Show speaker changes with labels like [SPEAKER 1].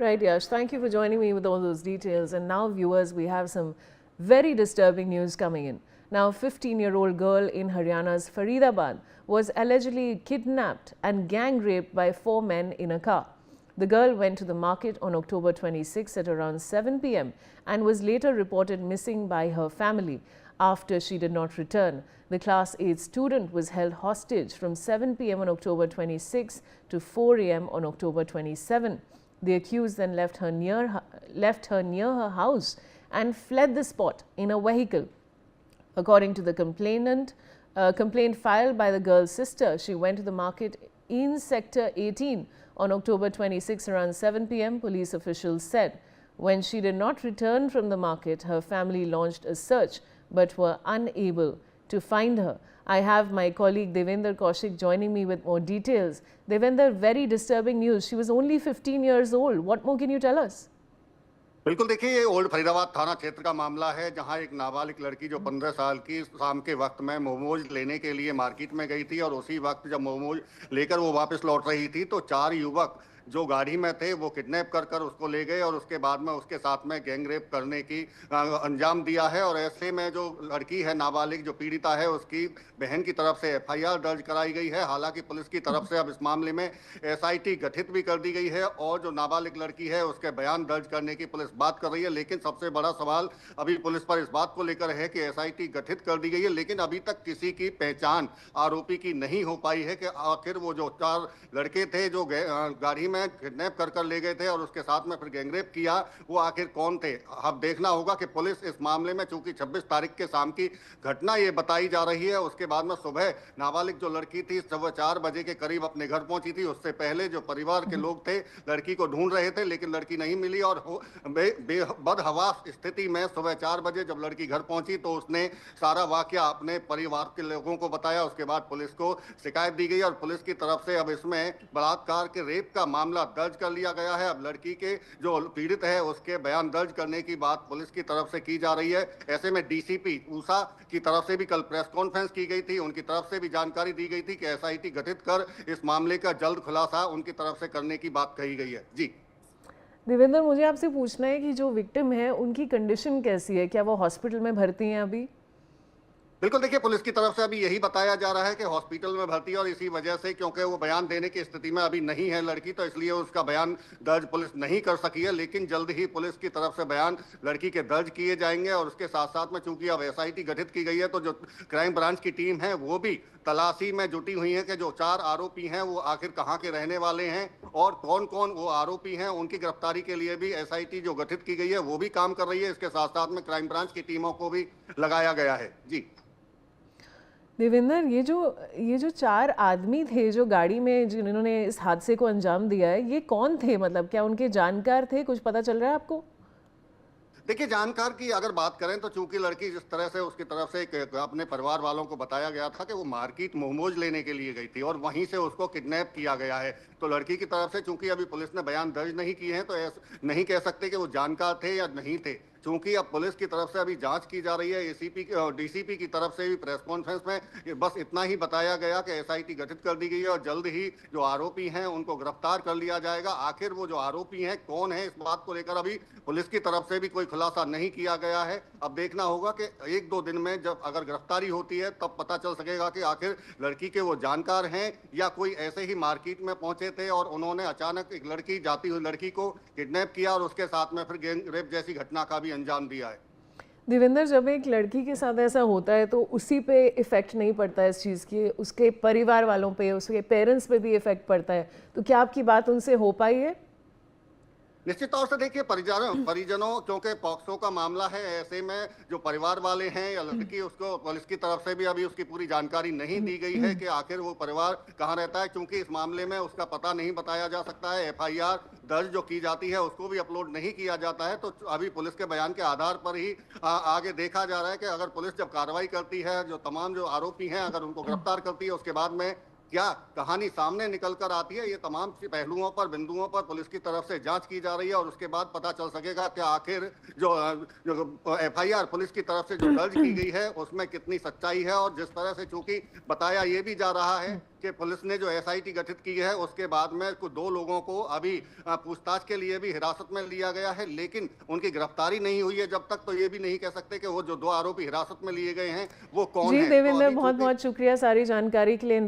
[SPEAKER 1] Right, Yash. Thank you for joining me with all those details. And now, viewers, we have some very disturbing news coming in. Now, a 15-year-old girl in Haryana's Faridabad was allegedly kidnapped and gang raped by 4 men in a car. The girl went to the market on October 26 at around 7 p.m. and was later reported missing by her family after she did not return. The Class 8 student was held hostage from 7 p.m. on October 26 to 4 a.m. on October 27. The accused then left her near her house and fled the spot in a vehicle. According to the complaint filed by the girl's sister, she went to the market in Sector 18 on October 26 around 7 p.m., police officials said. When she did not return from the market, her family launched a search but were unable to find her. I have my colleague Devender Kaushik joining me with more details. Devender, very disturbing news. She was only 15 years old. What more can you tell us?
[SPEAKER 2] बिल्कुल, देखिए ये old Faridabad थाना क्षेत्र का मामला है, जहां एक नाबालिग लड़की जो 15 साल की शाम के वक्त में मोमोज लेने के लिए मार्केट में गई थी और उसी वक्त जब मोमोज लेकर वो वापस लौट रही थी तो 4 युवक जो गाड़ी में थे वो किडनैप कर उसको ले गए और उसके बाद में उसके साथ में गैंग रेप करने की अंजाम दिया है। और ऐसे में जो लड़की है नाबालिग जो पीड़िता है उसकी बहन की तरफ से एफआईआर दर्ज कराई गई है। हालांकि पुलिस की तरफ से अब इस मामले में एसआईटी गठित भी कर दी गई है और जो नाबालिग लड़की है उसके बयान दर्ज करने की पुलिस बात कर रही है। लेकिन सबसे बड़ा सवाल अभी पुलिस पर इस बात को लेकर है कि एसआईटी गठित कर दी गई है, लेकिन अभी तक किसी की पहचान आरोपी की नहीं हो पाई है कि आखिर वो जो 4 लड़के थे जो गाड़ी में किडनैप कर ले गए थे और उसके साथ में फिर गैंगरेप किया, वो आखिर कौन थे। अब देखना होगा कि पुलिस इस मामले में, चूंकि 26 तारीख के शाम की घटना ये बताई जा रही है, उसके बाद में सुबह नाबालिग जो लड़की थी 4:15 बजे के करीब अपने घर पहुंची थी। उससे पहले जो परिवार के लोग थे लड़की को ढूंढ रहे थे, लेकिन लड़की नहीं मिली और बदहवास स्थिति में सुबह 4 बजे जब लड़की घर पहुंची तो उसने सारा वाकया अपने परिवार के लोगों को बताया। उसके बाद पुलिस को शिकायत दी गई और पुलिस की तरफ से अब इसमें बलात्कार के रेप का मामला दर्ज कर लिया गया है। अब लड़की के जो पीड़ित है उसके बयान दर्ज करने की बात पुलिस की तरफ से की जा रही है। ऐसे में डीसीपी ऊषा की तरफ से भी कल प्रेस कॉन्फ्रेंस की गई थी, उनकी तरफ से भी जानकारी दी गई थी कि एसआईटी गठित कर इस मामले का जल्द खुलासा उनकी तरफ से करने की बात कही गई है। जी
[SPEAKER 1] देवेंद्र, मुझे आपसे पूछना है कि जो विक्टिम है उनकी कंडीशन कैसी है? क्या वो हॉस्पिटल में भर्ती हैं अभी?
[SPEAKER 2] बिल्कुल, देखिए पुलिस की तरफ से अभी यही बताया जा रहा है कि हॉस्पिटल में भर्ती है और इसी वजह से क्योंकि वो बयान देने की स्थिति में अभी नहीं है लड़की, तो इसलिए उसका बयान दर्ज पुलिस नहीं कर सकी है। लेकिन जल्द ही पुलिस की तरफ से बयान लड़की के दर्ज किए जाएंगे और उसके साथ साथ में चूंकि अब एसआईटी गठित की गई है तो जो क्राइम ब्रांच की टीम है वो भी तलाशी में जुटी हुई है कि जो 4 आरोपी हैं वो आखिर कहाँ के रहने वाले हैं और कौन कौन वो आरोपी हैं। उनकी गिरफ्तारी के लिए भी एसआईटी जो गठित की गई है वो भी काम कर रही है। इसके साथ साथ में क्राइम ब्रांच की टीमों को भी लगाया गया है। जी
[SPEAKER 1] देवेंद्र, ये जो 4 आदमी थे जो गाड़ी में जिन्होंने इस हादसे को अंजाम दिया है, ये कौन थे? मतलब क्या उनके जानकार थे? कुछ पता चल रहा है आपको?
[SPEAKER 2] देखिए, जानकार की अगर बात करें तो चूंकि लड़की जिस तरह से उसकी तरफ से अपने परिवार वालों को बताया गया था कि वो मार्केट मोमोज लेने के लिए गई थी और वहीं से उसको किडनैप किया गया है, तो लड़की की तरफ से चूंकि अभी पुलिस ने बयान दर्ज नहीं किए हैं तो नहीं कह सकते कि वो जानकार थे या नहीं थे। चूंकि अब पुलिस की तरफ से अभी जांच की जा रही है, एसीपी और डीसीपी की तरफ से भी प्रेस कॉन्फ्रेंस में बस इतना ही बताया गया कि एसआईटी गठित कर दी गई है और जल्द ही जो आरोपी हैं उनको गिरफ्तार कर लिया जाएगा। आखिर वो जो आरोपी हैं कौन है, इस बात को लेकर अभी पुलिस की तरफ से भी कोई खुलासा नहीं किया गया है। अब देखना होगा कि 1-2 दिन में जब अगर गिरफ्तारी होती है तब पता चल सकेगा कि आखिर लड़की के वो जानकार हैं या कोई ऐसे ही मार्केट में पहुंचे थे और उन्होंने अचानक एक जाती हुई लड़की को किडनैप किया और उसके साथ में फिर गैंग रेप जैसी घटना का भी अंजाम दिया है।
[SPEAKER 1] देवेंद्र, जब एक लड़की के साथ ऐसा होता है तो उसी पे इफेक्ट नहीं पड़ता है इस चीज़ की, उसके परिवार वालों पे, उसके पेरेंट्स पे भी इफेक्ट पड़ता है, तो क्या आपकी बात उनसे हो पाई है?
[SPEAKER 2] निश्चित तौर से देखिए परिजनों क्योंकि पॉक्सो का मामला है, ऐसे में जो परिवार वाले हैं या लड़की उसको पुलिस की तरफ से भी अभी उसकी पूरी जानकारी नहीं दी गई है कि आखिर वो परिवार कहाँ रहता है, क्योंकि इस मामले में उसका पता नहीं बताया जा सकता है। एफआईआर दर्ज जो की जाती है उसको भी अपलोड नहीं किया जाता है, तो अभी पुलिस के बयान के आधार पर ही आगे देखा जा रहा है कि अगर पुलिस जब कार्रवाई करती है, जो तमाम जो आरोपी हैं अगर उनको गिरफ्तार करती है, उसके बाद में क्या कहानी सामने निकल कर आती है, ये तमाम पहलुओं पर, बिंदुओं पर पुलिस की तरफ से जांच की जा रही है और उसके बाद पता चल सकेगा कि आखिर जो एफआईआर पुलिस की तरफ से जो दर्ज की गई है उसमें कितनी सच्चाई है। और जिस तरह से चूंकि बताया ये भी जा रहा है कि पुलिस ने जो एसआईटी गठित की है उसके बाद में कुछ 2 लोगों को अभी पूछताछ के लिए भी हिरासत में लिया गया है, लेकिन उनकी गिरफ्तारी नहीं हुई है जब तक, तो ये भी नहीं कह सकते कि वो जो 2 आरोपी हिरासत में लिए गए हैं वो कौन
[SPEAKER 1] जी
[SPEAKER 2] है। तो
[SPEAKER 1] देवेंद्र,
[SPEAKER 2] अभी
[SPEAKER 1] बहुत
[SPEAKER 2] चूंकि
[SPEAKER 1] बहुत शुक्रिया सारी जानकारी के लिए।